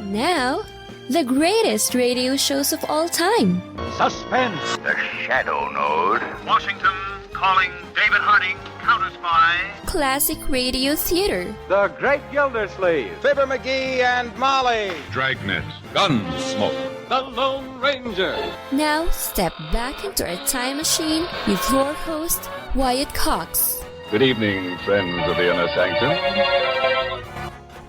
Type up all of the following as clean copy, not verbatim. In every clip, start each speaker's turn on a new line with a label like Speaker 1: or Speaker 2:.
Speaker 1: Now, the greatest radio shows of all time.
Speaker 2: Suspense.
Speaker 3: The Shadow Node.
Speaker 4: Washington calling David Harding, counter-spy.
Speaker 1: Classic radio theater.
Speaker 2: The Great Gildersleeve.
Speaker 5: Fibber McGee and Molly.
Speaker 6: Dragnet. Gunsmoke.
Speaker 2: The Lone Ranger.
Speaker 1: Now, step back into a time machine with your host, Wyatt Cox.
Speaker 6: Good evening, friends of the Inner Sanctum.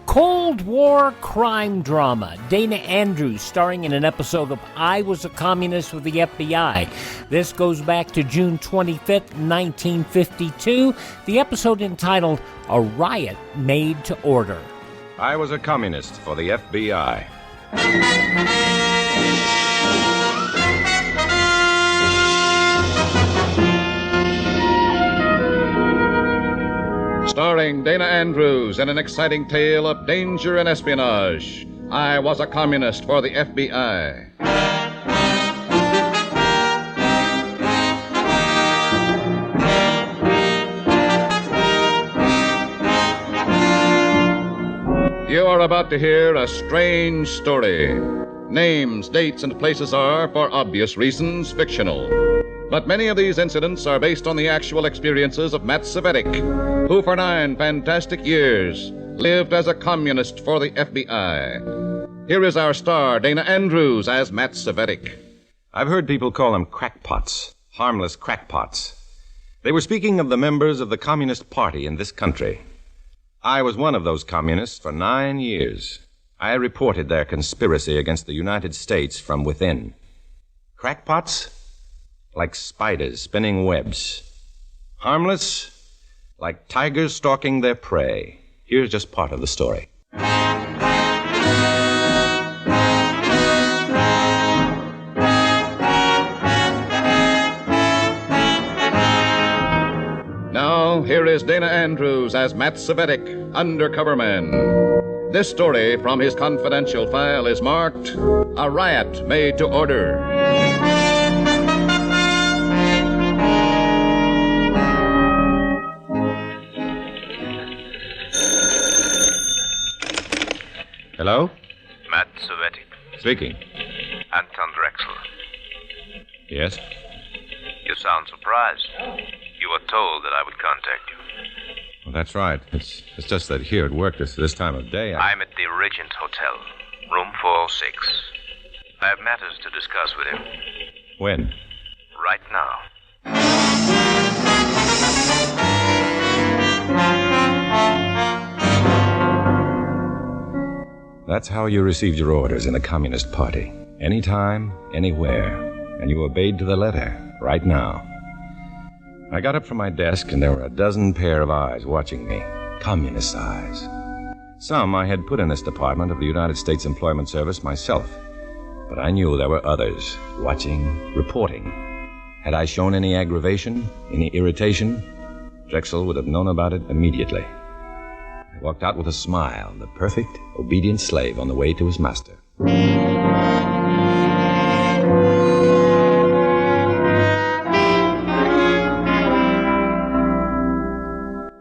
Speaker 7: Cold War crime drama. Dana Andrews starring in an episode of I Was a Communist with the FBI. This goes back to June 25th, 1952. The episode entitled A Riot Made to Order.
Speaker 5: I was a communist for the FBI.
Speaker 6: Starring Dana Andrews in an exciting tale of danger and espionage. I was a communist for the FBI. You are about to hear a strange story. Names, dates, and places are, for obvious reasons, fictional. But many of these incidents are based on the actual experiences of Matt Cvetic, who for 9 fantastic years lived as a communist for the FBI. Here is our star, Dana Andrews, as Matt Cvetic.
Speaker 5: I've heard people call them crackpots, harmless crackpots. They were speaking of the members of the Communist Party in this country. I was one of those communists for 9 years. I reported their conspiracy against the United States from within. Crackpots? Like spiders spinning webs. Harmless? Like tigers stalking their prey. Here's just part of the story.
Speaker 6: Now, here is Dana Andrews as Matt Cvetic, undercover man. This story from his confidential file is marked A Riot Made to Order.
Speaker 5: Hello?
Speaker 3: Matt Cvetic.
Speaker 5: Speaking.
Speaker 3: Anton Drexel.
Speaker 5: Yes?
Speaker 3: You sound surprised. You were told that I would contact you.
Speaker 5: Well, that's right. It's just that here at work this time of day,
Speaker 3: I'm at the Regent Hotel, room 406. I have matters to discuss with him.
Speaker 5: When?
Speaker 3: Right now.
Speaker 5: That's how you received your orders in the Communist Party. Anytime, anywhere. And you obeyed to the letter, right now. I got up from my desk, and there were a dozen pair of eyes watching me. Communist eyes. Some I had put in this department of the United States Employment Service myself. But I knew there were others, watching, reporting. Had I shown any aggravation, any irritation, Drexel would have known about it immediately. I walked out with a smile, the perfect, obedient slave on the way to his master.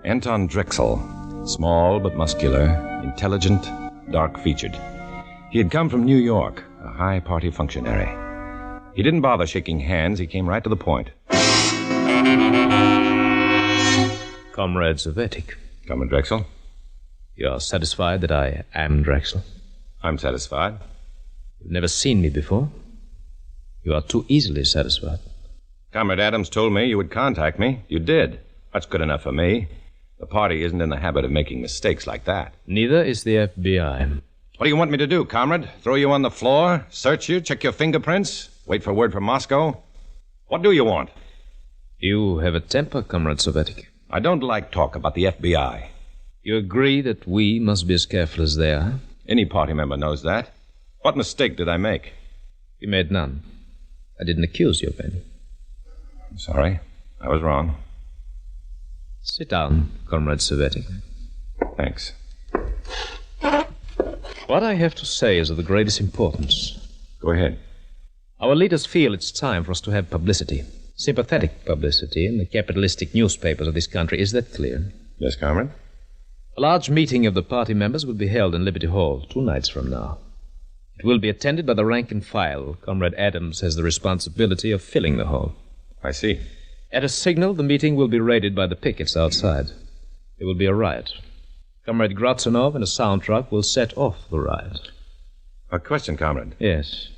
Speaker 5: Anton Drexel, small but muscular, intelligent, dark-featured. He had come from New York, a high party functionary. He didn't bother shaking hands. He came right to the point.
Speaker 8: Comrade Cvetic.
Speaker 5: Comrade Drexel.
Speaker 8: You are satisfied that I am Drexel?
Speaker 5: I'm satisfied.
Speaker 8: You've never seen me before. You are too easily satisfied.
Speaker 5: Comrade Adams told me you would contact me. You did. That's good enough for me. The party isn't in the habit of making mistakes like that.
Speaker 8: Neither is the FBI.
Speaker 5: What do you want me to do, comrade? Throw you on the floor? Search you? Check your fingerprints? Wait for word from Moscow? What do you want?
Speaker 8: You have a temper, Comrade Cvetic.
Speaker 5: I don't like talk about the FBI.
Speaker 8: You agree that we must be as careful as they are?
Speaker 5: Any party member knows that. What mistake did I make?
Speaker 8: You made none. I didn't accuse you of any.
Speaker 5: I'm sorry. I was wrong.
Speaker 8: Sit down, Comrade Cvetic.
Speaker 5: Thanks.
Speaker 8: What I have to say is of the greatest importance.
Speaker 5: Go ahead.
Speaker 8: Our leaders feel it's time for us to have publicity. Sympathetic publicity in the capitalistic newspapers of this country. Is that clear?
Speaker 5: Yes, comrade.
Speaker 8: A large meeting of the party members will be held in Liberty Hall 2 nights from now. It will be attended by the rank and file. Comrade Adams has the responsibility of filling the hall.
Speaker 5: I see.
Speaker 8: At a signal, the meeting will be raided by the pickets outside. There will be a riot. Comrade Grotzinov and a sound truck will set off the riot.
Speaker 5: A question, comrade.
Speaker 8: Yes.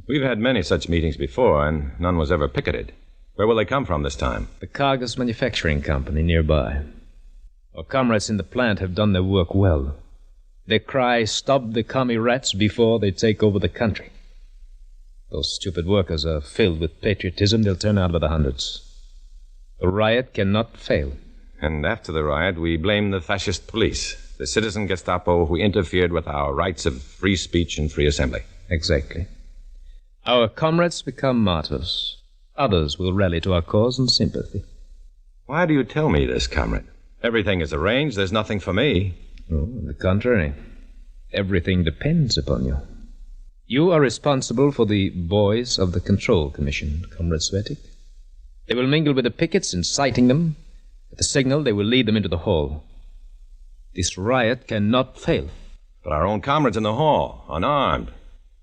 Speaker 5: We've had many such meetings before, and none was ever picketed. Where will they come from this time?
Speaker 8: The Cargus Manufacturing Company nearby. Our comrades in the plant have done their work well. They cry, "Stop the commie rats" before they take over the country. Those stupid workers are filled with patriotism. They'll turn out by the hundreds. The riot cannot fail.
Speaker 5: And after the riot, we blame the fascist police, the citizen Gestapo who interfered with our rights of free speech and free assembly.
Speaker 8: Exactly. Our comrades become martyrs. Others will rally to our cause in sympathy.
Speaker 5: Why do you tell me this, comrade? Everything is arranged. There's nothing for me.
Speaker 8: Oh, on the contrary. Everything depends upon you. You are responsible for the boys of the Control Commission, Comrade Cvetic. They will mingle with the pickets, inciting them. At the signal, they will lead them into the hall. This riot cannot fail.
Speaker 5: But our own comrades in the hall, unarmed,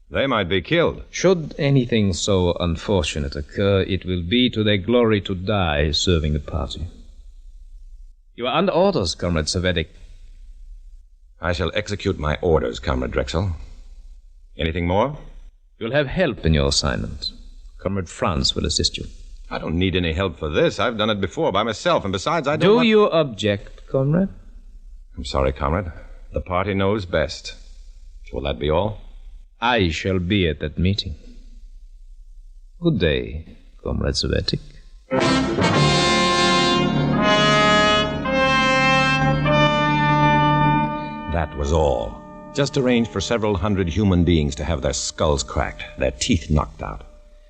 Speaker 5: they might be killed.
Speaker 8: Should anything so unfortunate occur, it will be to their glory to die serving the party. You are under orders, Comrade Cvetic.
Speaker 5: I shall execute my orders, Comrade Drexel. Anything more?
Speaker 8: You'll have help in your assignment. Comrade Franz will assist you.
Speaker 5: I don't need any help for this. I've done it before by myself, and besides, I don't
Speaker 8: Do you object, Comrade?
Speaker 5: I'm sorry, Comrade. The party knows best. Will that be all?
Speaker 8: I shall be at that meeting. Good day, Comrade Cvetic.
Speaker 5: That was all. Just arranged for several hundred human beings to have their skulls cracked, their teeth knocked out.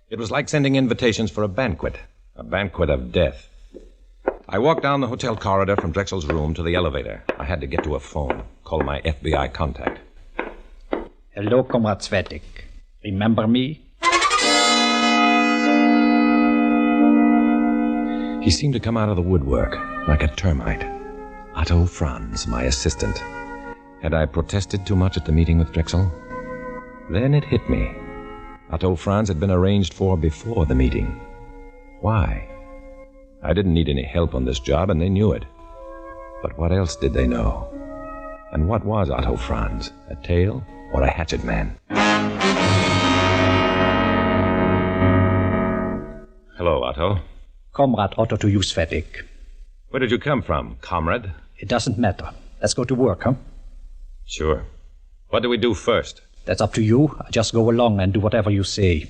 Speaker 5: It was like sending invitations for a banquet of death. I walked down the hotel corridor from Drexel's room to the elevator. I had to get to a phone, call my FBI contact.
Speaker 9: Hello, Comrade Cvetic. Remember me?
Speaker 5: He seemed to come out of the woodwork, like a termite. Otto Franz, my assistant. Had I protested too much at the meeting with Drexel? Then it hit me. Otto Franz had been arranged for before the meeting. Why? I didn't need any help on this job, and they knew it. But what else did they know? And what was Otto Franz? A tail or a hatchet man? Hello, Otto.
Speaker 9: Comrade Otto to you, Cvetic.
Speaker 5: Where did you come from, comrade?
Speaker 9: It doesn't matter. Let's go to work, huh?
Speaker 5: Sure. What do we do first?
Speaker 9: That's up to you. I just go along and do whatever you say.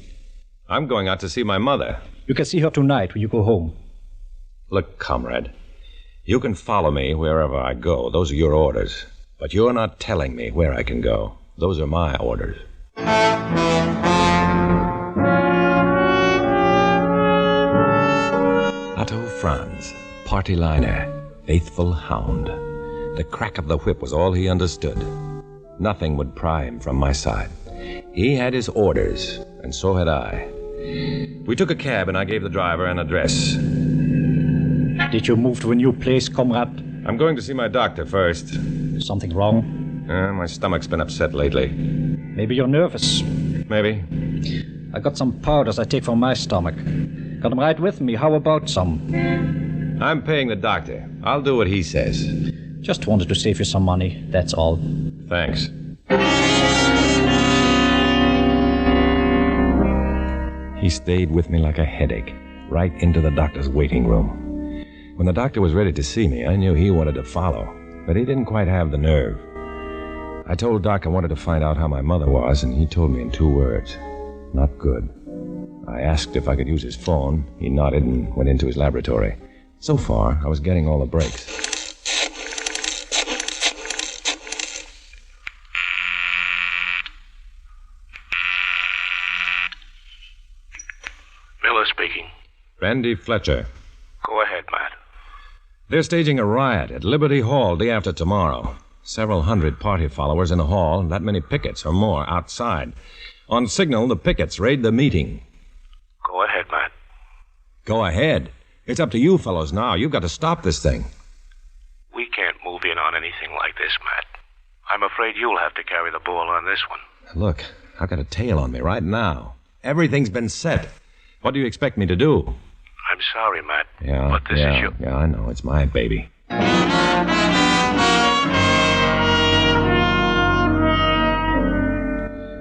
Speaker 5: I'm going out to see my mother.
Speaker 9: You can see her tonight when you go home.
Speaker 5: Look, comrade, you can follow me wherever I go. Those are your orders. But you're not telling me where I can go. Those are my orders. Otto Franz, party liner, faithful hound. The crack of the whip was all he understood. Nothing would pry him from my side. He had his orders, and so had I. We took a cab, and I gave the driver an address.
Speaker 9: Did you move to a new place, comrade?
Speaker 5: I'm going to see my doctor first.
Speaker 9: Something wrong?
Speaker 5: My stomach's been upset lately.
Speaker 9: Maybe you're nervous.
Speaker 5: Maybe.
Speaker 9: I got some powders I take for my stomach. Got them right with me. How about some?
Speaker 5: I'm paying the doctor. I'll do what he says.
Speaker 9: Just wanted to save you some money, that's all.
Speaker 5: Thanks. He stayed with me like a headache, right into the doctor's waiting room. When the doctor was ready to see me, I knew he wanted to follow, but he didn't quite have the nerve. I told Doc I wanted to find out how my mother was, and he told me in 2 words. Not good. I asked if I could use his phone. He nodded and went into his laboratory. So far, I was getting all the breaks.
Speaker 3: Miller speaking.
Speaker 5: Randy Fletcher.
Speaker 3: Go ahead, Matt.
Speaker 5: They're staging a riot at Liberty Hall day after tomorrow. Several hundred party followers in the hall, and that many pickets or more outside. On signal, the pickets raid the meeting.
Speaker 3: Go ahead, Matt.
Speaker 5: Go ahead. It's up to you fellows now. You've got to stop this thing.
Speaker 3: We can't move in on anything like this, Matt. I'm afraid you'll have to carry the ball on this one.
Speaker 5: Look, I've got a tail on me right now. Everything's been set. What do you expect me to do?
Speaker 3: I'm sorry, Matt.
Speaker 5: Yeah,
Speaker 3: But this is your...
Speaker 5: Yeah, I know. It's my baby.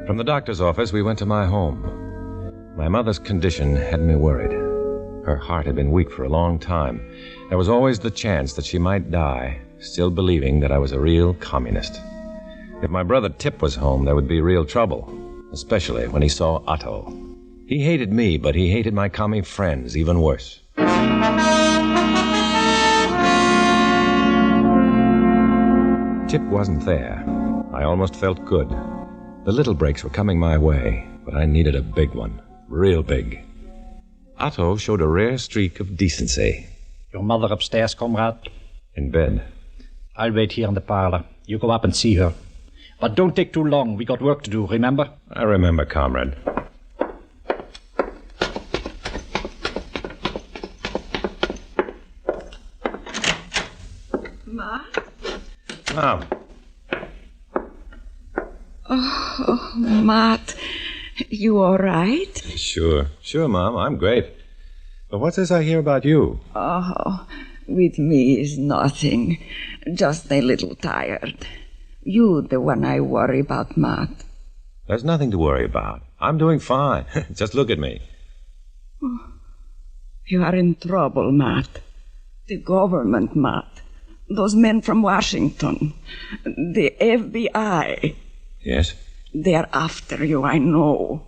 Speaker 5: From the doctor's office, we went to my home. My mother's condition had me worried. Her heart had been weak for a long time. There was always the chance that she might die, still believing that I was a real communist. If my brother Tip was home, there would be real trouble, especially when he saw Otto. He hated me, but he hated my commie friends even worse. Tip wasn't there. I almost felt good. The little breaks were coming my way, but I needed a big one, real big. Otto showed a rare streak of decency.
Speaker 9: Your mother upstairs, comrade?
Speaker 5: In bed.
Speaker 9: I'll wait here in the parlor. You go up and see her. But don't take too long. We got work to do, remember?
Speaker 5: I remember, comrade.
Speaker 10: Ma?
Speaker 5: Mom.
Speaker 10: Oh, Matt, you all right?
Speaker 5: Sure, Mom. I'm great. But what's this I hear about you?
Speaker 10: Oh, with me is nothing. Just a little tired. You the one I worry about, Matt.
Speaker 5: There's nothing to worry about. I'm doing fine. Just look at me.
Speaker 10: Oh, you are in trouble, Matt. The government, Matt. Those men from Washington. The FBI.
Speaker 5: Yes?
Speaker 10: They're after you, I know.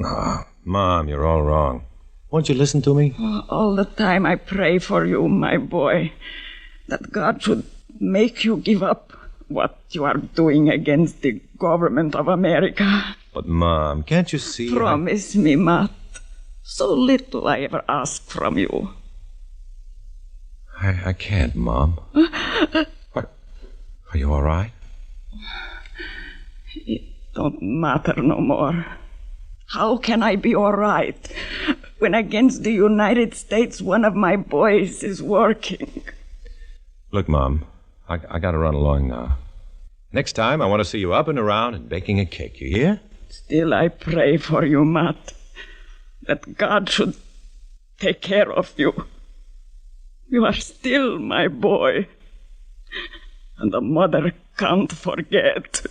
Speaker 5: Oh, Mom, you're all wrong. Won't you listen to me?
Speaker 10: Oh, all the time I pray for you, my boy, that God should make you give up what you are doing against the government of America.
Speaker 5: But, Mom, can't you see...
Speaker 10: Promise me, Matt. So little I ever ask from you.
Speaker 5: I can't, Mom. What? Are you all right?
Speaker 10: It don't matter no more. How can I be all right when against the United States one of my boys is working?
Speaker 5: Look, Mom, I gotta run along now. Next time, I want to see you up and around and baking a cake, you hear?
Speaker 10: Still I pray for you, Matt, that God should take care of you. You are still my boy, and the mother can't forget.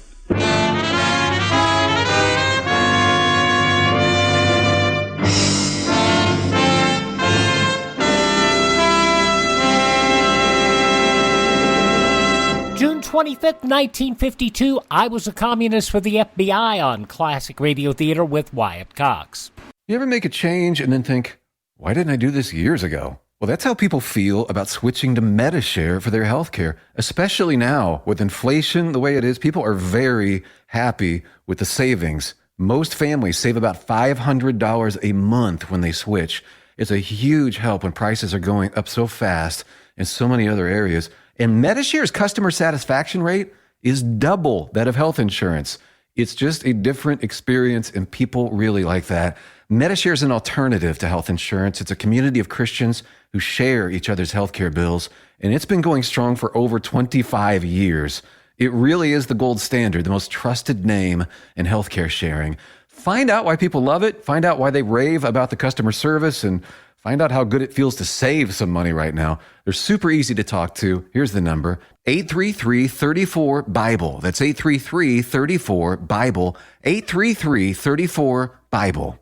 Speaker 7: June 25th, 1952, I Was a Communist for the FBI on Classic Radio Theater with Wyatt Cox.
Speaker 11: You ever make a change and then think, why didn't I do this years ago? Well, that's how people feel about switching to Medishare for their health care, especially now with inflation the way it is. People are very happy with the savings. Most families save about $500 a month when they switch. It's a huge help when prices are going up so fast in so many other areas. And Medishare's customer satisfaction rate is double that of health insurance. It's just a different experience, and people really like that. Medishare is an alternative to health insurance. It's a community of Christians who share each other's healthcare bills, and it's been going strong for over 25 years. It really is the gold standard, the most trusted name in healthcare sharing. Find out why people love it, find out why they rave about the customer service, and find out how good it feels to save some money right now. They're super easy to talk to. Here's the number, 833-34-BIBLE. That's 833-34-BIBLE, 833-34-BIBLE.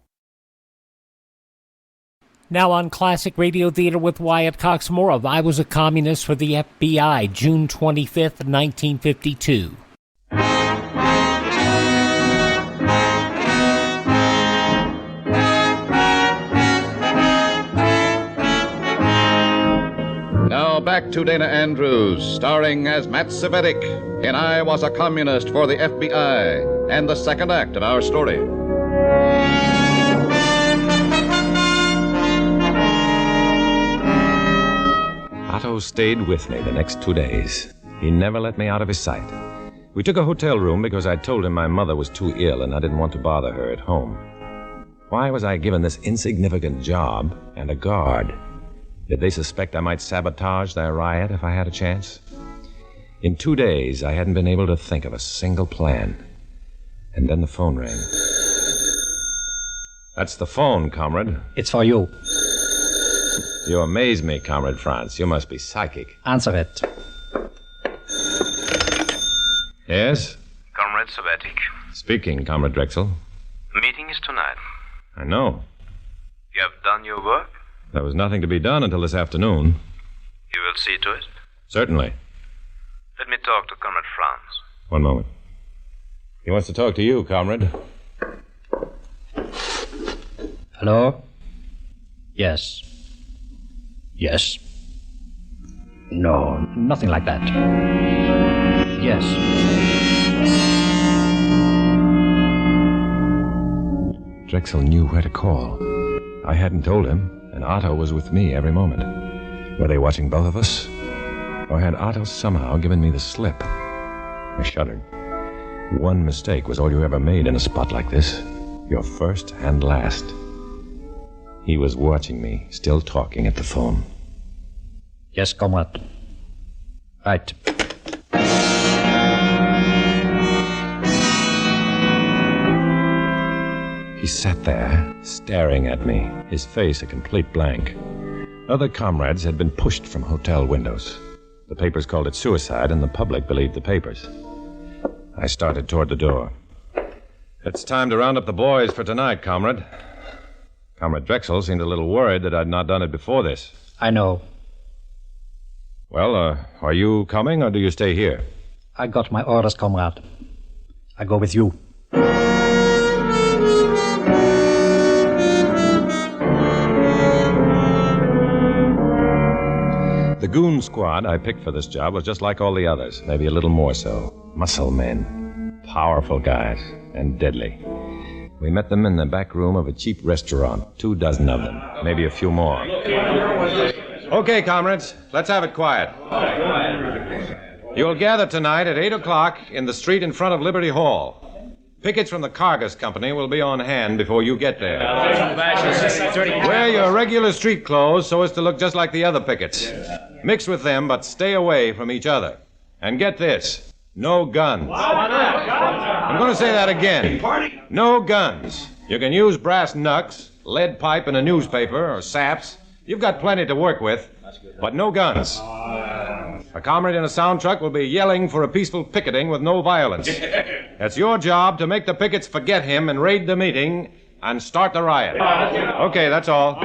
Speaker 7: Now on Classic Radio Theater with Wyatt Cox, more of I Was a Communist for the FBI, June 25th, 1952.
Speaker 6: Now back to Dana Andrews, starring as Matt Cvetic in I Was a Communist for the FBI, and the second act of our story.
Speaker 5: Otto stayed with me the next 2 days. He never let me out of his sight. We took a hotel room because I told him my mother was too ill and I didn't want to bother her at home. Why was I given this insignificant job and a guard? Did they suspect I might sabotage their riot if I had a chance? In 2 days, I hadn't been able to think of a single plan. And then the phone rang. That's the phone, comrade.
Speaker 9: It's for you.
Speaker 5: You amaze me, Comrade Franz. You must be psychic.
Speaker 9: Answer it.
Speaker 5: Yes?
Speaker 3: Comrade Cvetic.
Speaker 5: Speaking, Comrade Drexel.
Speaker 3: The meeting is tonight.
Speaker 5: I know.
Speaker 3: You have done your work?
Speaker 5: There was nothing to be done until this afternoon.
Speaker 3: You will see to it?
Speaker 5: Certainly.
Speaker 3: Let me talk to Comrade Franz.
Speaker 5: One moment. He wants to talk to you, comrade.
Speaker 9: Hello? Yes. Yes. No, nothing like that. Yes.
Speaker 5: Drexel knew where to call. I hadn't told him, and Otto was with me every moment. Were they watching both of us? Or had Otto somehow given me the slip? I shuddered. One mistake was all you ever made in a spot like this. Your first and last. He was watching me, still talking at the phone.
Speaker 9: Yes, comrade. Right.
Speaker 5: He sat there, staring at me, his face a complete blank. Other comrades had been pushed from hotel windows. The papers called it suicide, and the public believed the papers. I started toward the door. It's time to round up the boys for tonight, comrade. Comrade Drexel seemed a little worried that I'd not done it before this.
Speaker 9: I know.
Speaker 5: Well, are you coming, or do you stay here?
Speaker 9: I got my orders, comrade. I go with you.
Speaker 5: The goon squad I picked for this job was just like all the others, maybe a little more so. Muscle men. Powerful guys. And deadly. We met them in the back room of a cheap restaurant. 24 of them. Maybe a few more. Okay, comrades. Let's have it quiet. You'll gather tonight at 8 o'clock in the street in front of Liberty Hall. Pickets from the Cargus Company will be on hand before you get there. Wear your regular street clothes so as to look just like the other pickets. Mix with them, but stay away from each other. And get this, no guns. I'm going to say that again. No guns. You can use brass knucks, lead pipe and a newspaper, or saps. You've got plenty to work with, but no guns. A comrade in a sound truck will be yelling for a peaceful picketing with no violence. It's your job to make the pickets forget him and raid the meeting and start the riot. Okay, that's all.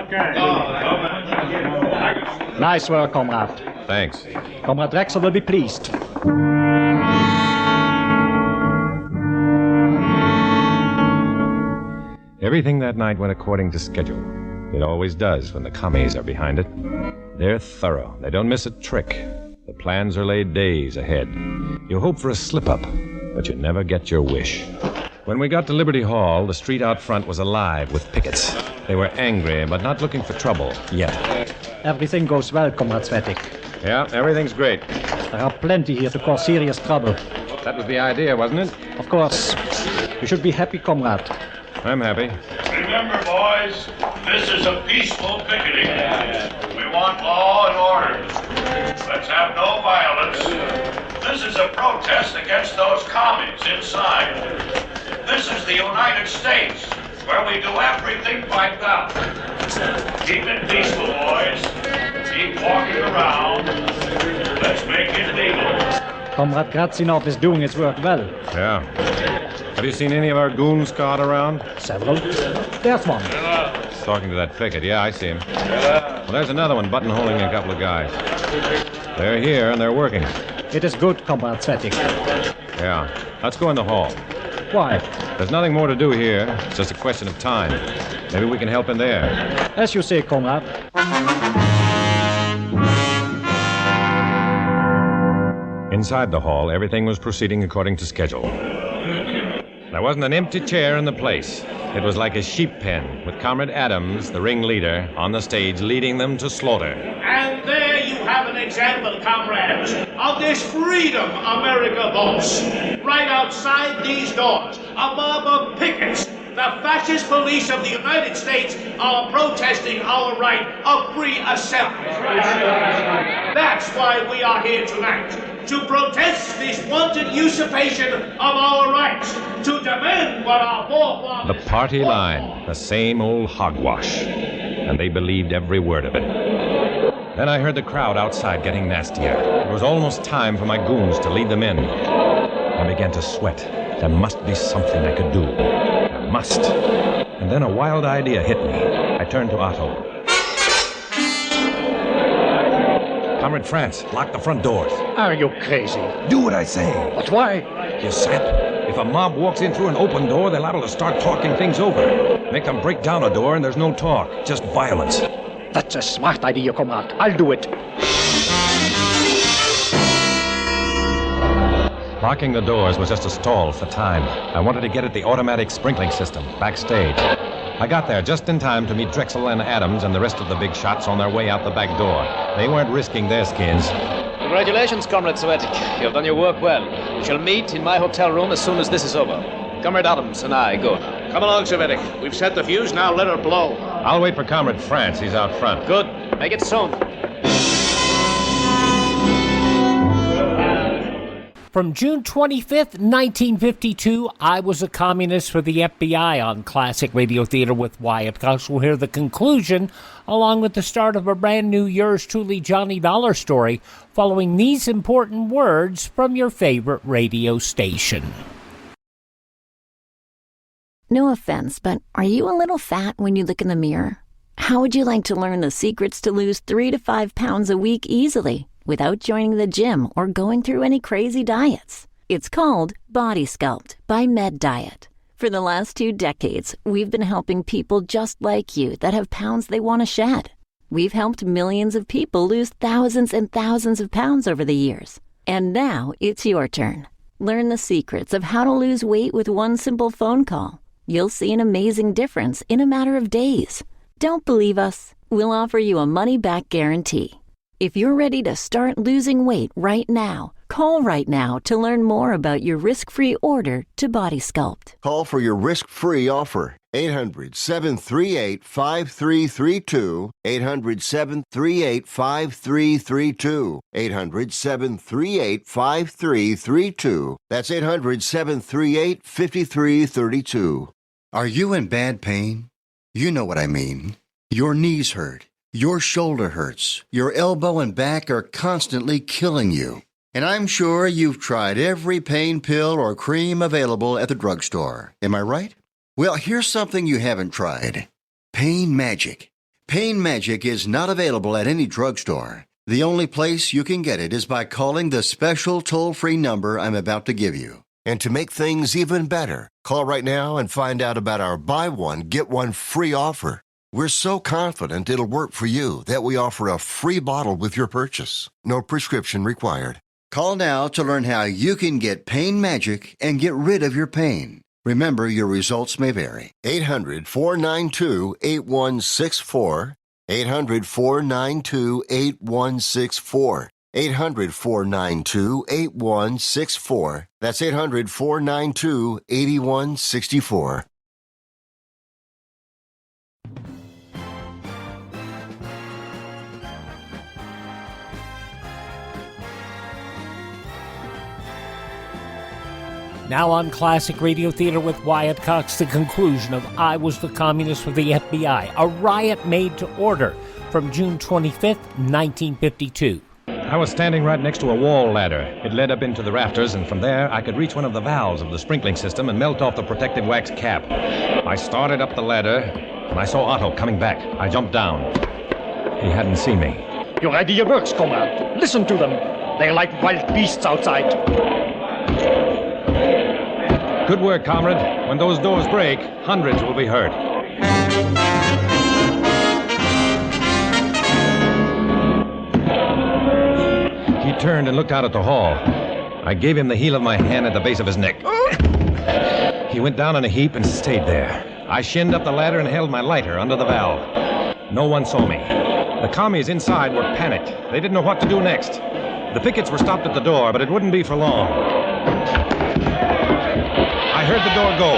Speaker 9: Nice work, comrade.
Speaker 5: Thanks.
Speaker 9: Comrade Drexel will be pleased.
Speaker 5: Everything that night went according to schedule. It always does when the commies are behind it. They're thorough. They don't miss a trick. The plans are laid days ahead. You hope for a slip-up, but you never get your wish. When we got to Liberty Hall, the street out front was alive with pickets. They were angry, but not looking for trouble yet.
Speaker 9: Everything goes well, Comrade Cvetic.
Speaker 5: Yeah, everything's great.
Speaker 9: There are plenty here to cause serious trouble.
Speaker 5: That was the idea, wasn't it?
Speaker 9: Of course. You should be happy, comrade.
Speaker 5: I'm happy.
Speaker 4: Remember, boys, this is a peaceful picketing. We want law and order. Let's have no violence. This is a protest against those commies inside. This is the United States, where we do everything piped up. Keep it peaceful, boys. Keep walking around. Let's make it legal.
Speaker 9: Comrade Kratzinov is doing his work well.
Speaker 5: Yeah. Have you seen any of our goon squad around?
Speaker 9: Several. There's one.
Speaker 5: Talking to that picket. Yeah, I see him. Well, there's another one buttonholing a couple of guys. They're here and they're working.
Speaker 9: It is good, Comrade Cvetic.
Speaker 5: Yeah. Let's go in the hall.
Speaker 9: Why?
Speaker 5: There's nothing more to do here. It's just a question of time. Maybe we can help in there.
Speaker 9: As you say, comrade.
Speaker 5: Inside the hall, everything was proceeding according to schedule. There wasn't an empty chair in the place. It was like a sheep pen, with Comrade Adams, the ringleader, on the stage leading them to slaughter.
Speaker 12: And there you have an example, comrades, of this freedom America boasts. Right outside these doors, a mob of pickets the fascist police of the United States are protesting our right of free assembly. That's why we are here tonight, to protest this wanton usurpation of our rights, to demand what our forefathers...
Speaker 5: The party line, the same old hogwash. And they believed every word of it. Then I heard the crowd outside getting nastier. It was almost time for my goons to lead them in. I began to sweat. There must be something I could do. There must. And then a wild idea hit me. I turned to Otto. Comrade France, lock the front doors.
Speaker 9: Are you crazy?
Speaker 5: Do what I say.
Speaker 9: But why?
Speaker 5: You sap. If a mob walks in through an open door, they're liable to start talking things over. Make them break down a door and there's no talk, just violence.
Speaker 9: That's a smart idea, comrade. I'll do it.
Speaker 5: Locking the doors was just a stall for time. I wanted to get at the automatic sprinkling system, backstage. I got there just in time to meet Drexel and Adams and the rest of the big shots on their way out the back door. They weren't risking their skins.
Speaker 8: Congratulations, Comrade Cvetic. You have done your work well. We shall meet in my hotel room as soon as this is over. Comrade Adams and I go now.
Speaker 12: Come along, Cvetic. We've set the fuse, now let her blow.
Speaker 5: I'll wait for Comrade France. He's out front.
Speaker 8: Good. Make it soon.
Speaker 7: From June 25th, 1952, I Was a Communist for the FBI on Classic Radio Theater with Wyatt Cox. We'll hear the conclusion, along with the start of a brand new Yours Truly Johnny Dollar story, following these important words from your favorite radio station.
Speaker 13: No offense, but are you a little fat when you look in the mirror? How would you like to learn the secrets to lose 3 to 5 pounds a week easily, without joining the gym or going through any crazy diets? It's called Body Sculpt by Med Diet. For the last 2 decades, we've been helping people just like you that have pounds they want to shed. We've helped millions of people lose thousands and thousands of pounds over the years. And now it's your turn. Learn the secrets of how to lose weight with one simple phone call. You'll see an amazing difference in a matter of days. Don't believe us? We'll offer you a money-back guarantee. If you're ready to start losing weight right now, call right now to learn more about your risk-free order to Body Sculpt.
Speaker 14: Call for your risk-free offer. 800-738-5332. 800-738-5332. 800-738-5332. That's 800-738-5332.
Speaker 15: Are you in bad pain? You know what I mean. Your knees hurt. Your shoulder hurts. Your elbow and back are constantly killing you. And I'm sure you've tried every pain pill or cream available at the drugstore. Am I right? Well, here's something you haven't tried. Pain Magic. Pain Magic is not available at any drugstore. The only place you can get it is by calling the special toll-free number I'm about to give you.
Speaker 14: And to make things even better, call right now and find out about our buy one, get one free offer. We're so confident it'll work for you that we offer a free bottle with your purchase. No prescription required.
Speaker 15: Call now to learn how you can get Pain Magic and get rid of your pain. Remember, your results may vary.
Speaker 14: 800-492-8164. 800-492-8164. 800-492-8164. That's 800-492-8164.
Speaker 7: Now on Classic Radio Theater with Wyatt Cox, the conclusion of I Was the Communist for the FBI, a riot made to order from June 25th, 1952.
Speaker 5: I was standing right next to a wall ladder. It led up into the rafters, and from there I could reach one of the valves of the sprinkling system and melt off the protective wax cap. I started up the ladder, and I saw Otto coming back. I jumped down. He hadn't seen me.
Speaker 9: Your idea works, comrade. Listen to them. They're like wild beasts outside.
Speaker 5: Good work, comrade. When those doors break, hundreds will be hurt. He turned and looked out at the hall. I gave him the heel of my hand at the base of his neck. He went down in a heap and stayed there. I shinned up the ladder and held my lighter under the valve. No one saw me. The commies inside were panicked. They didn't know what to do next. The pickets were stopped at the door, but it wouldn't be for long. I heard the door go.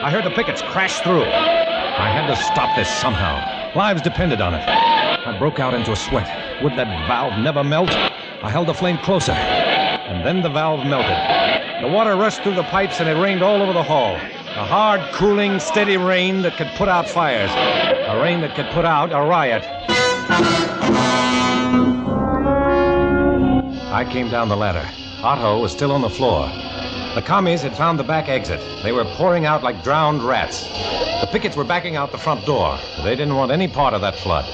Speaker 5: I heard the pickets crash through. I had to stop this somehow. Lives depended on it. I broke out into a sweat. Would that valve never melt? I held the flame closer. And then the valve melted. The water rushed through the pipes and it rained all over the hall. A hard, cooling, steady rain that could put out fires. A rain that could put out a riot. I came down the ladder. Otto was still on the floor. The commies had found the back exit. They were pouring out like drowned rats. The pickets were backing out the front door. They didn't want any part of that flood.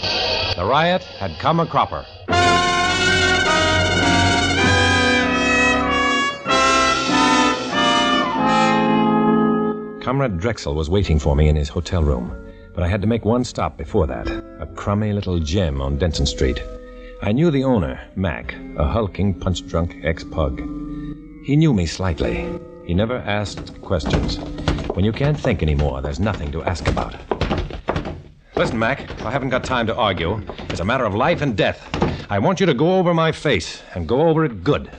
Speaker 5: The riot had come a cropper. Comrade Drexel was waiting for me in his hotel room, but I had to make one stop before that, a crummy little gem on Denton Street. I knew the owner, Mac, a hulking, punch-drunk ex-pug. He knew me slightly. He never asked questions. When you can't think anymore, there's nothing to ask about. Listen, Mac, I haven't got time to argue. It's a matter of life and death. I want you to go over my face, and go over it good.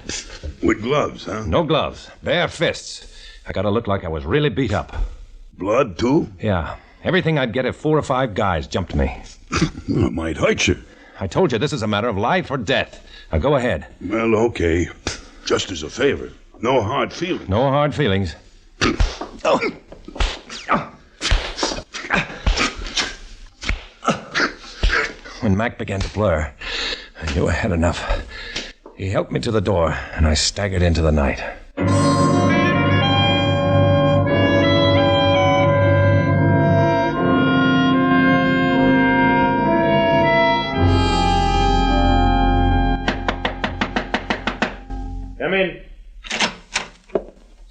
Speaker 16: With gloves, huh?
Speaker 5: No gloves. Bare fists. I gotta look like I was really beat up.
Speaker 16: Blood, too?
Speaker 5: Yeah. Everything I'd get if 4 or 5 guys jumped me.
Speaker 16: It might hurt you.
Speaker 5: I told you this is a matter of life or death. Now go ahead.
Speaker 16: Well, okay. Just as a favor. No hard feelings.
Speaker 5: No hard feelings. When Mac began to blur, I knew I had enough. He helped me to the door, and I staggered into the night.
Speaker 8: Come in.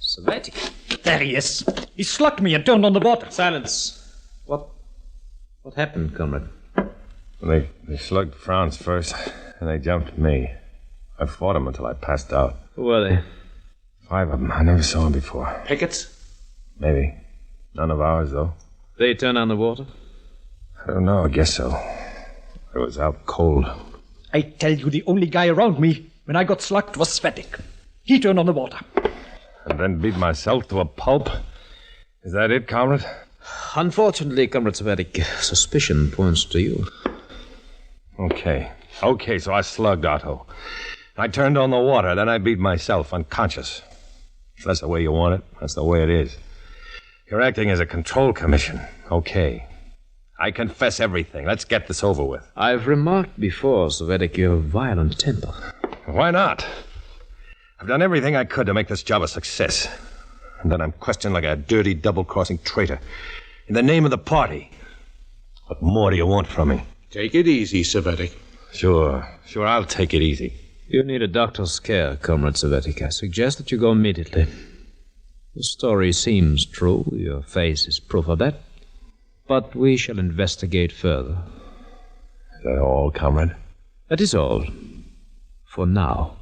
Speaker 8: Cvetic.
Speaker 9: There he is. He slugged me and turned on the water.
Speaker 8: Silence. What happened, comrade?
Speaker 5: They slugged Franz first, and they jumped me. I fought them until I passed out.
Speaker 8: Who were they?
Speaker 5: 5 of them. I never saw them before.
Speaker 8: Pickets?
Speaker 5: Maybe. None of ours, though.
Speaker 8: They turned on the water?
Speaker 5: I don't know. I guess so. I was out cold.
Speaker 9: I tell you, the only guy around me when I got slugged was Cvetic. He turned on the water.
Speaker 5: And then beat myself to a pulp? Is that it, comrade?
Speaker 8: Unfortunately, Comrade Cvetic, suspicion points to you.
Speaker 5: Okay, so I slugged Otto. I turned on the water, then I beat myself unconscious. If that's the way you want it, that's the way it is. You're acting as a control commission. Okay. I confess everything. Let's get this over with.
Speaker 8: I've remarked before, Cvetic, you have a violent temper.
Speaker 5: Why not? I've done everything I could to make this job a success. And then I'm questioned like a dirty, double-crossing traitor. In the name of the party. What more do you want from me?
Speaker 16: Take it easy, Cvetic.
Speaker 5: Sure, I'll take it easy.
Speaker 8: You need a doctor's care, Comrade Cvetic. I suggest that you go immediately. The story seems true. Your face is proof of that. But we shall investigate further.
Speaker 5: Is that all, comrade?
Speaker 8: That is all. For now.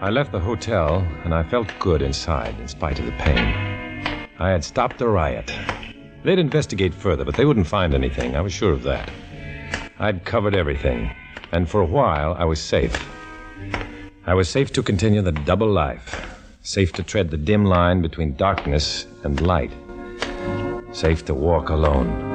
Speaker 5: I left the hotel, and I felt good inside, in spite of the pain. I had stopped the riot. They'd investigate further, but they wouldn't find anything. I was sure of that. I'd covered everything, and for a while, I was safe. I was safe to continue the double life. Safe to tread the dim line between darkness and light. Safe to walk alone.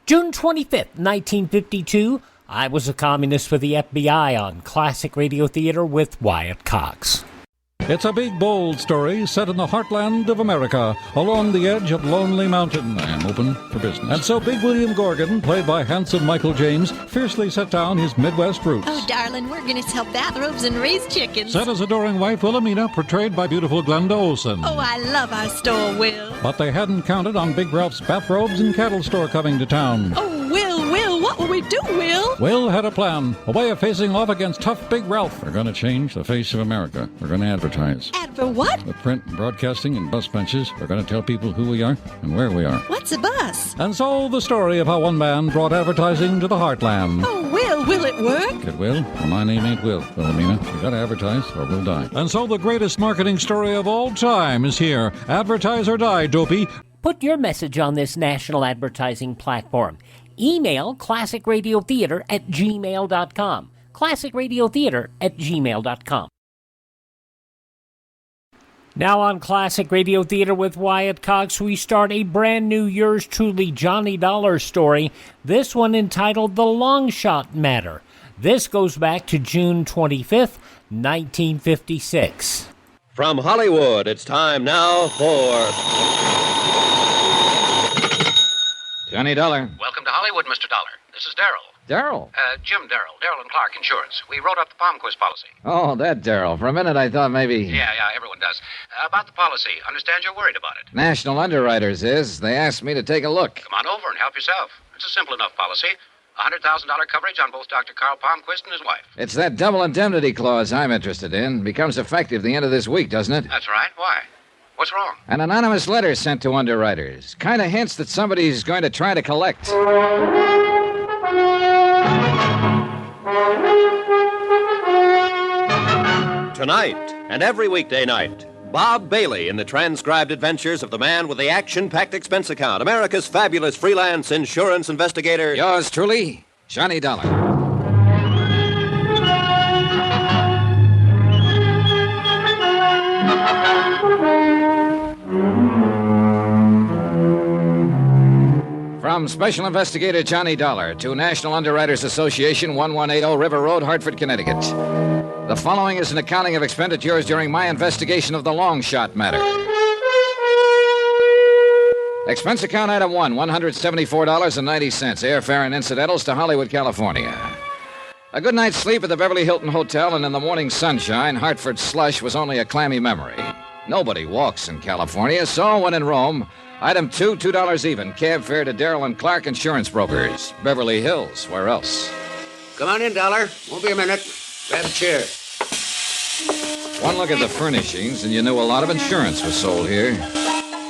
Speaker 7: June 25th, 1952, I was a communist for the FBI on Classic Radio Theater with Wyatt Cox.
Speaker 17: It's a big, bold story set in the heartland of America, along the edge of Lonely Mountain. I am open for business. And so Big William Gorgon, played by handsome Michael James, fiercely set down his Midwest roots.
Speaker 18: Oh, darling, we're going to sell bathrobes and raise chickens.
Speaker 17: Set his adoring wife, Wilhelmina, portrayed by beautiful Glenda Olsen.
Speaker 18: Oh, I love our store, Will.
Speaker 17: But they hadn't counted on Big Ralph's bathrobes and cattle store coming to town.
Speaker 18: Oh, Will, what will we do, Will?
Speaker 17: Will had a plan, a way of facing off against tough Big Ralph. We're going to change the face of America. We're going to advertise.
Speaker 18: For what?
Speaker 17: With print and broadcasting and bus benches, we're going to tell people who we are and where we are.
Speaker 18: What's a bus?
Speaker 17: And so the story of how one man brought advertising to the heartland.
Speaker 18: Oh, Will Will it work?
Speaker 17: It will. Well, my name ain't Will, Philomena. You gotta advertise or we'll die. And so the greatest marketing story of all time is here. Advertise or die, dopey.
Speaker 7: Put your message on this national advertising platform. Email classicradiotheater@gmail.com. classicradiotheater@gmail.com. Now on Classic Radio Theater with Wyatt Cox, we start a brand new yours truly Johnny Dollar story, this one entitled The Longshot Matter. This goes back to June 25th, 1956.
Speaker 19: From Hollywood, it's time now for...
Speaker 20: Johnny Dollar.
Speaker 21: Welcome to Hollywood, Mr. Dollar. This is Darrell.
Speaker 20: Darrell?
Speaker 21: Jim Darrell. Darrell and Clark Insurance. We wrote up the Palm Quiz policy.
Speaker 20: Oh, that Darrell. For a minute I thought maybe...
Speaker 21: Yeah, everyone does. About the policy. Understand you're worried about it.
Speaker 20: National Underwriters is. They asked me to take a look.
Speaker 21: Come on over and help yourself. It's a simple enough policy. $100,000 coverage on both Dr. Carl Palmquist and his wife.
Speaker 20: It's that double indemnity clause I'm interested in. Becomes effective the end of this week, doesn't it?
Speaker 21: That's right. Why? What's wrong?
Speaker 20: An anonymous letter sent to underwriters. Kind of hints that somebody's going to try to collect.
Speaker 19: Tonight, and every weekday night, Bob Bailey in the transcribed adventures of the man with the action-packed expense account, America's fabulous freelance insurance investigator.
Speaker 20: Yours truly, Johnny Dollar. From Special Investigator Johnny Dollar to National Underwriters Association, 1180 River Road, Hartford, Connecticut. The following is an accounting of expenditures during my investigation of the Longshot Matter. Expense account item 1, $174.90, airfare and incidentals to Hollywood, California. A good night's sleep at the Beverly Hilton Hotel, and in the morning sunshine, Hartford's slush was only a clammy memory. Nobody walks in California, so when in Rome, item 2, $2 even, cab fare to Darrell and Clark Insurance Brokers, Beverly Hills, where else?
Speaker 21: Come on in, Dollar. Won't be a minute. Grab a chair.
Speaker 20: One look at the furnishings, and you knew a lot of insurance was sold here.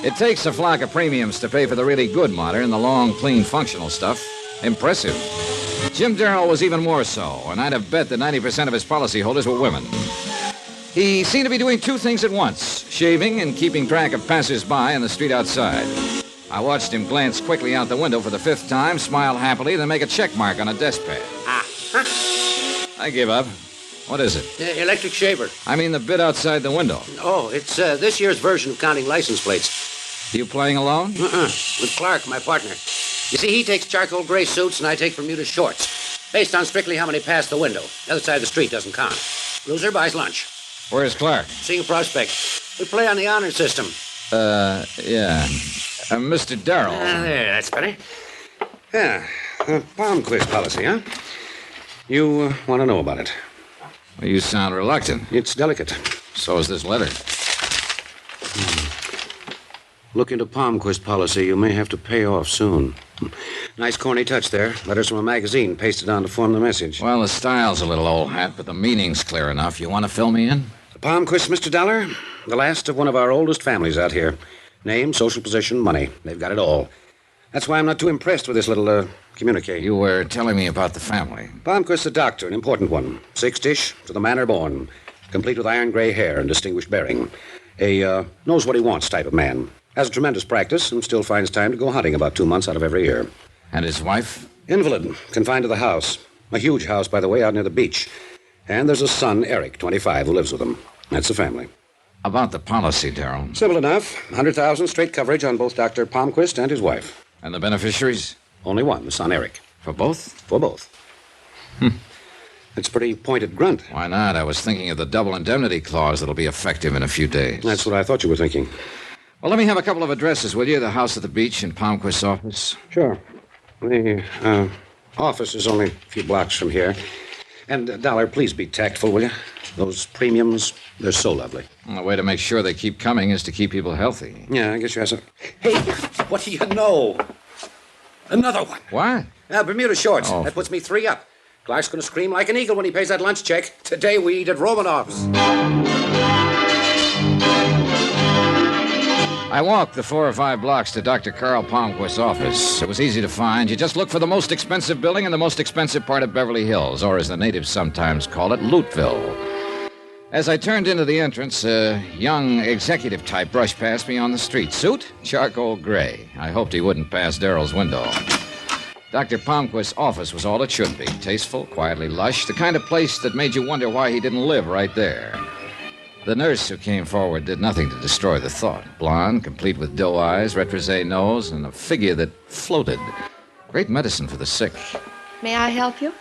Speaker 20: It takes a flock of premiums to pay for the really good modern, the long, clean, functional stuff. Impressive. Jim Darrell was even more so, and I'd have bet that 90% of his policyholders were women. He seemed to be doing two things at once, shaving and keeping track of passers-by in the street outside. I watched him glance quickly out the window for the fifth time, smile happily, then make a check mark on a desk pad. I give up. What is it?
Speaker 21: Electric shaver.
Speaker 20: I mean the bit outside the window.
Speaker 21: Oh, it's this year's version of counting license plates.
Speaker 20: You playing alone?
Speaker 21: With Clark, my partner. You see, he takes charcoal gray suits and I take Bermuda shorts. Based on strictly how many pass the window. The other side of the street doesn't count. Loser buys lunch.
Speaker 20: Where's Clark?
Speaker 21: Seeing a prospect. We play on the honor system.
Speaker 20: Yeah. Mr. Darrell.
Speaker 21: There, that's better. Yeah, Palm Quiz policy, huh? You want to know about it?
Speaker 20: Well, you sound reluctant.
Speaker 21: It's delicate.
Speaker 20: So is this letter.
Speaker 21: Look into Palm Quiz policy. You may have to pay off soon. Nice corny touch there. Letters from a magazine pasted on to form the message.
Speaker 20: Well, the style's a little old hat, but the meaning's clear enough. You want to fill me in?
Speaker 21: The Palm Quiz, Mr. Dollar? The last of one of our oldest families out here. Name, social position, money. They've got it all. That's why I'm not too impressed with this little, communique.
Speaker 20: You were telling me about the family.
Speaker 21: Palmquist's a doctor, an important one. 6-ish, to the manner born. Complete with iron gray hair and distinguished bearing. A, knows what he wants type of man. Has a tremendous practice and still finds time to go hunting about 2 months out of every year.
Speaker 20: And his wife?
Speaker 21: Invalid, confined to the house. A huge house, by the way, out near the beach. And there's a son, Eric, 25, who lives with them. That's the family.
Speaker 20: About the policy, Darrell.
Speaker 21: Simple enough. 100,000 straight coverage on both Dr. Palmquist and his wife.
Speaker 20: And the beneficiaries?
Speaker 21: Only one, the son, Eric.
Speaker 20: For both?
Speaker 21: For both. It's a pretty pointed grunt.
Speaker 20: Why not? I was thinking of the double indemnity clause that'll be effective in a few days.
Speaker 21: That's what I thought you were thinking.
Speaker 20: Well, let me have a couple of addresses, will you? The house at the beach and Palmquist's office.
Speaker 21: Sure. The office is only a few blocks from here. And, Dollar, please be tactful, will you? Those premiums, they're so lovely.
Speaker 20: Well, the way to make sure they keep coming is to keep people healthy.
Speaker 21: Yeah, I guess you have some... Hey, what do you know? Another one.
Speaker 20: What?
Speaker 21: Bermuda shorts.
Speaker 20: Oh.
Speaker 21: That puts me 3 up. Clark's going to scream like an eagle when he pays that lunch check. Today we eat at Romanoff's.
Speaker 20: I walked the 4 or 5 blocks to Dr. Carl Palmquist's office. It was easy to find. You just look for the most expensive building in the most expensive part of Beverly Hills, or as the natives sometimes call it, Lootville. As I turned into the entrance, a young executive type brushed past me on the street. Suit? Charcoal gray. I hoped he wouldn't pass Darrell's window. Dr. Palmquist's office was all it should be. Tasteful, quietly lush, the kind of place that made you wonder why he didn't live right there. The nurse who came forward did nothing to destroy the thought. Blonde, complete with doe eyes, retroussé nose, and a figure that floated. Great medicine for the sick.
Speaker 2: May I help you?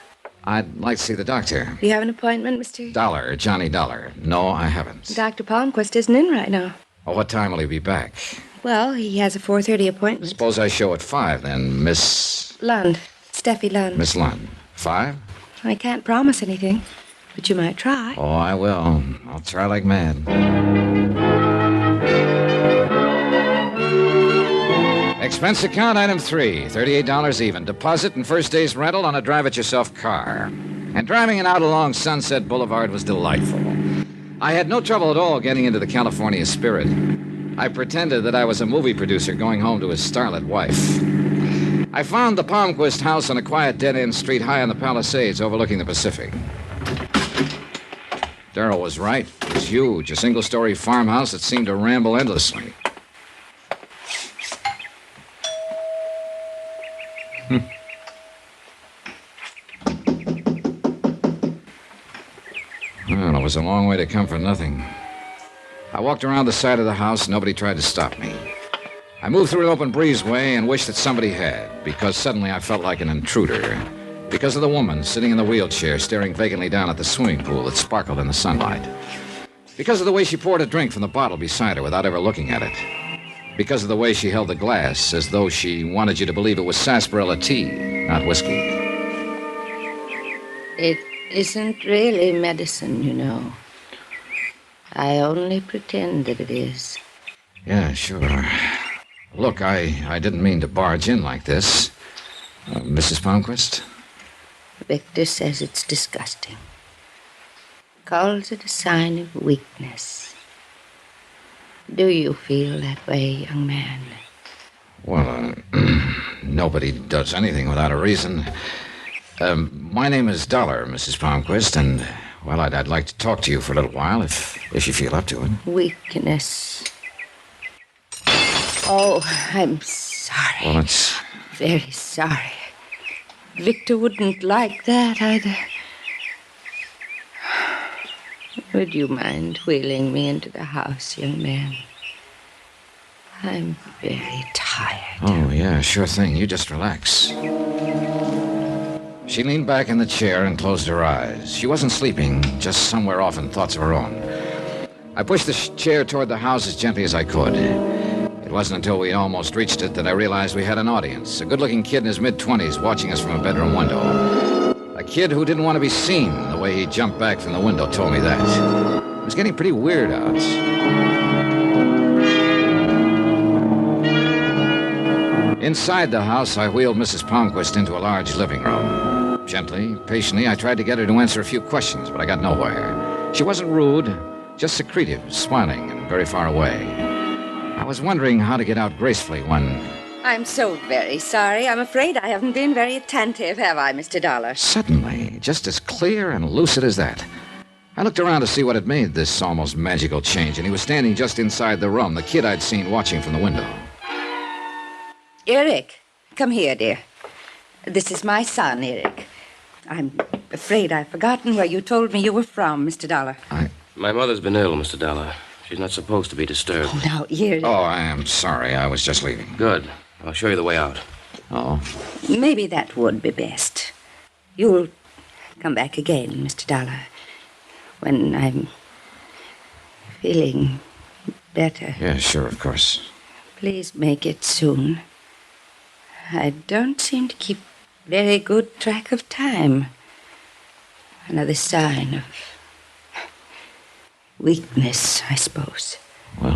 Speaker 20: I'd like to see the doctor.
Speaker 2: Do you have an appointment, Mr.
Speaker 20: Dollar, Johnny Dollar. No, I haven't.
Speaker 2: Dr. Palmquist isn't in right now.
Speaker 20: Oh, what time will he be back?
Speaker 2: Well, he has a 4:30 appointment.
Speaker 20: Suppose I show at 5, then, Miss...
Speaker 2: Lund. Steffi Lund.
Speaker 20: Miss Lund. 5?
Speaker 2: I can't promise anything, but you might try.
Speaker 20: Oh, I will. I'll try like mad. Expense account item 3, $38 even. Deposit and first day's rental on a drive-it-yourself car. And driving it out along Sunset Boulevard was delightful. I had no trouble at all getting into the California spirit. I pretended that I was a movie producer going home to his starlet wife. I found the Palmquist house on a quiet dead-end street high on the Palisades overlooking the Pacific. Darrell was right. It was huge, a single-story farmhouse that seemed to ramble endlessly. Well, it was a long way to come for nothing. I walked around the side of the house. Nobody tried to stop me. I moved through an open breezeway and wished that somebody had, because suddenly I felt like an intruder. Because of the woman sitting in the wheelchair staring vacantly down at the swimming pool that sparkled in the sunlight. Because of the way she poured a drink from the bottle beside her without ever looking at it. Because of the way she held the glass as though she wanted you to believe it was sarsaparilla tea, not whiskey.
Speaker 2: It isn't really medicine, you know. I only pretend that it is.
Speaker 20: Yeah, sure. Look, I didn't mean to barge in like this. Mrs. Palmquist?
Speaker 2: Victor says it's disgusting. Calls it a sign of weakness. Do you feel that way, young man?
Speaker 20: Well, nobody does anything without a reason. My name is Dollar, Mrs. Palmquist, and, well, I'd like to talk to you for a little while, if you feel up to it.
Speaker 2: Weakness. Oh, I'm sorry.
Speaker 20: Well, it's...
Speaker 2: Very sorry. Victor wouldn't like that either. Would you mind wheeling me into the house, young man? I'm very tired.
Speaker 20: Oh, yeah, sure thing. You just relax. She leaned back in the chair and closed her eyes. She wasn't sleeping, just somewhere off in thoughts of her own. I pushed the chair toward the house as gently as I could. It wasn't until we almost reached it that I realized we had an audience. A good-looking kid in his mid-20s watching us from a bedroom window. A kid who didn't want to be seen. The way he jumped back from the window told me that. It was getting pretty weird out. Inside the house, I wheeled Mrs. Palmquist into a large living room. Gently, patiently, I tried to get her to answer a few questions, but I got nowhere. She wasn't rude, just secretive, smiling, and very far away. I was wondering how to get out gracefully when...
Speaker 2: I'm so very sorry. I'm afraid I haven't been very attentive, have I, Mr. Dollar?
Speaker 20: Suddenly, just as clear and lucid as that, I looked around to see what had made this almost magical change, and he was standing just inside the room, the kid I'd seen watching from the window.
Speaker 2: Eric, come here, dear. This is my son, Eric. I'm afraid I've forgotten where you told me you were from, Mr. Dollar.
Speaker 22: My mother's been ill, Mr. Dollar. She's not supposed to be disturbed.
Speaker 2: Oh, now, Eric.
Speaker 20: Oh, I am sorry. I was just leaving.
Speaker 22: Good. I'll show you the way out.
Speaker 20: Oh.
Speaker 2: Maybe that would be best. You'll come back again, Mr. Dollar, when I'm feeling better.
Speaker 20: Yeah, sure, of course.
Speaker 2: Please make it soon. I don't seem to keep very good track of time. Another sign of weakness, I suppose.
Speaker 20: Well,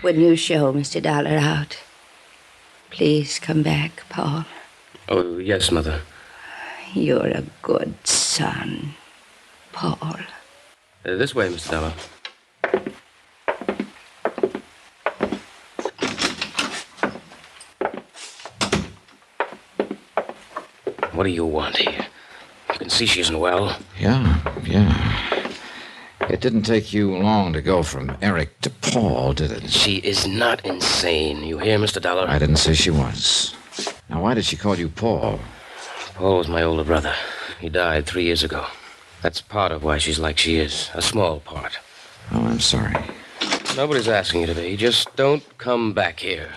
Speaker 2: When you show Mr. Dollar out, please come back, Paul.
Speaker 22: Oh, yes, Mother.
Speaker 2: You're a good son, Paul.
Speaker 22: This way, Mr. Dollar. What do you want here? You can see she isn't well.
Speaker 20: Yeah. It didn't take you long to go from Eric to Paul, did it?
Speaker 22: She is not insane. You hear, Mr. Dollar?
Speaker 20: I didn't say she was. Now, why did she call you Paul?
Speaker 22: Paul was my older brother. He died 3 years ago. That's part of why she's like she is. A small part.
Speaker 20: Oh, I'm sorry.
Speaker 22: Nobody's asking you to be. Just don't come back here.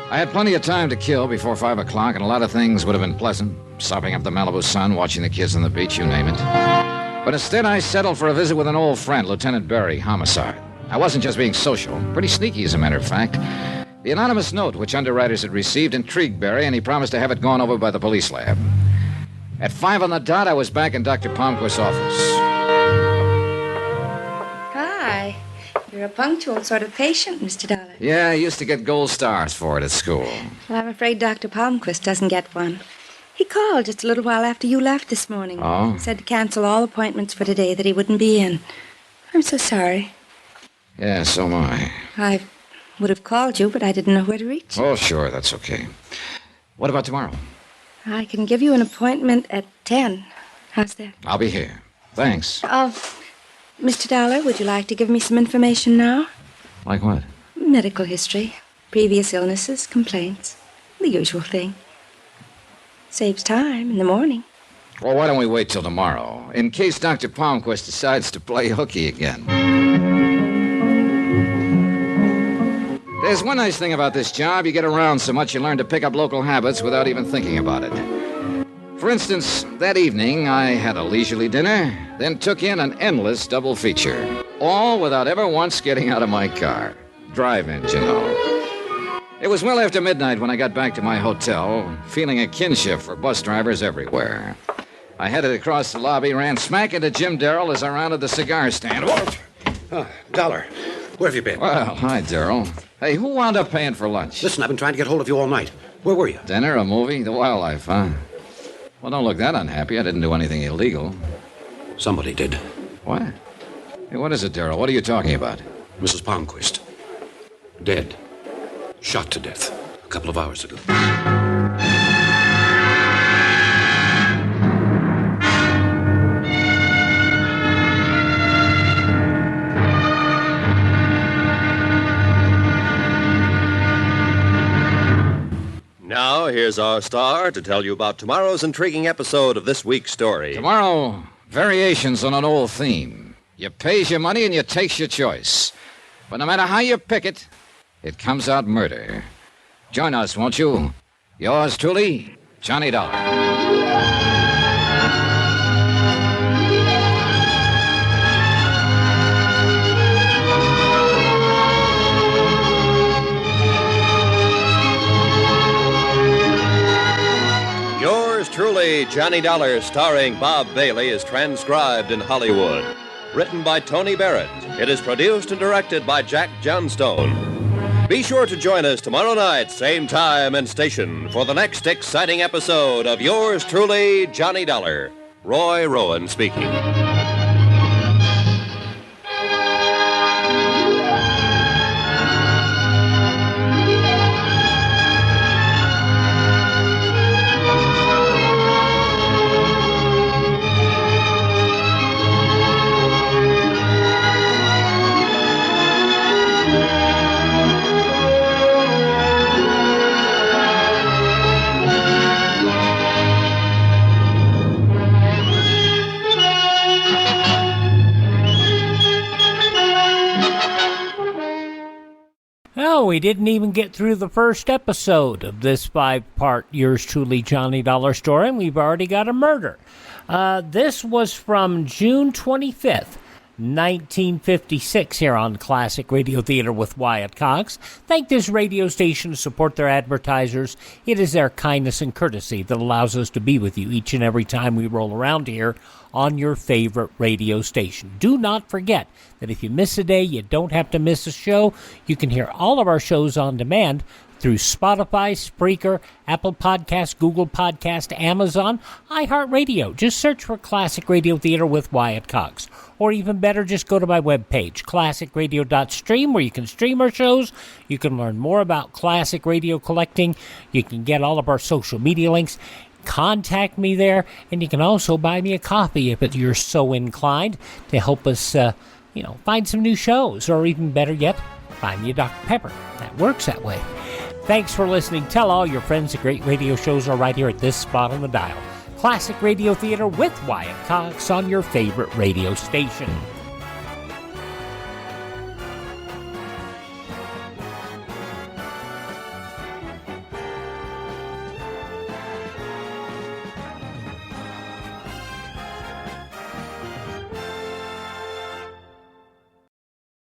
Speaker 20: I had plenty of time to kill before 5 o'clock, and a lot of things would have been pleasant. Sopping up the Malibu sun, watching the kids on the beach, you name it. But instead, I settled for a visit with an old friend, Lieutenant Barry, homicide. I wasn't just being social. Pretty sneaky, as a matter of fact. The anonymous note which underwriters had received intrigued Barry, and he promised to have it gone over by the police lab. At 5 on the dot, I was back in Dr. Palmquist's office.
Speaker 2: Hi. You're a punctual sort of patient, Mr. Dollar.
Speaker 20: Yeah, I used to get gold stars for it at school.
Speaker 2: Well, I'm afraid Dr. Palmquist doesn't get one. He called just a little while after you left this morning.
Speaker 20: Oh?
Speaker 2: He said to cancel all appointments for today, that he wouldn't be in. I'm so sorry.
Speaker 20: Yeah, so am I.
Speaker 2: I would have called you, but I didn't know where to reach you.
Speaker 20: Oh, sure, that's okay. What about tomorrow?
Speaker 2: I can give you an appointment at 10. How's that?
Speaker 20: I'll be here. Thanks.
Speaker 2: Mr. Dollar, would you like to give me some information now?
Speaker 20: Like what?
Speaker 2: Medical history, previous illnesses, complaints, the usual thing. Saves time in the morning.
Speaker 20: Well, why don't we wait till tomorrow, in case Dr. Palmquist decides to play hooky again. There's one nice thing about this job. You get around so much you learn to pick up local habits without even thinking about it. For instance, that evening, I had a leisurely dinner, then took in an endless double feature. All without ever once getting out of my car. Drive-ins, you know. It was well after midnight when I got back to my hotel, feeling a kinship for bus drivers everywhere. I headed across the lobby, ran smack into Jim Darrell as I rounded the cigar stand.
Speaker 21: Dollar, where have you been?
Speaker 20: Well, hi, Darrell. Hey, who wound up paying for lunch?
Speaker 21: Listen, I've been trying to get hold of you all night. Where were you?
Speaker 20: Dinner, a movie, the wildlife, huh? Well, don't look that unhappy. I didn't do anything illegal.
Speaker 21: Somebody did.
Speaker 20: What? Hey, what is it, Darrell? What are you talking about?
Speaker 21: Mrs. Palmquist. Dead. Shot to death a couple of hours ago.
Speaker 19: Now, here's our star to tell you about tomorrow's intriguing episode of this week's story.
Speaker 20: Tomorrow, variations on an old theme. You pays your money and you takes your choice. But no matter how you pick it, it comes out murder. Join us, won't you? Yours truly, Johnny Dollar.
Speaker 19: Yours truly, Johnny Dollar, starring Bob Bailey, is transcribed in Hollywood. Written by Tony Barrett. It is produced and directed by Jack Johnstone. Be sure to join us tomorrow night, same time and station, for the next exciting episode of Yours truly, Johnny Dollar. Roy Rowan speaking.
Speaker 7: We didn't even get through the first episode of this 5-part Yours Truly Johnny Dollar story, and we've already got a murder. This was from June 25th, 1956 here on Classic Radio Theater with Wyatt Cox. Thank this radio station to support their advertisers. It is their kindness and courtesy that allows us to be with you each and every time we roll around here on your favorite radio station. Do not forget that if you miss a day, you don't have to miss a show. You can hear all of our shows on demand through Spotify, Spreaker, Apple Podcast, Google Podcast, Amazon, iHeartRadio. Just search for Classic Radio Theater with Wyatt Cox. Or even better, just go to my webpage, classicradio.stream, where you can stream our shows. You can learn more about classic radio collecting. You can get all of our social media links. Contact me there, and you can also buy me a coffee if you're so inclined to help us, find some new shows, or even better yet, buy me a Dr. Pepper. That works that way. Thanks for listening. Tell all your friends that great radio shows are right here at this spot on the dial. Classic Radio Theater with Wyatt Cox on your favorite radio station.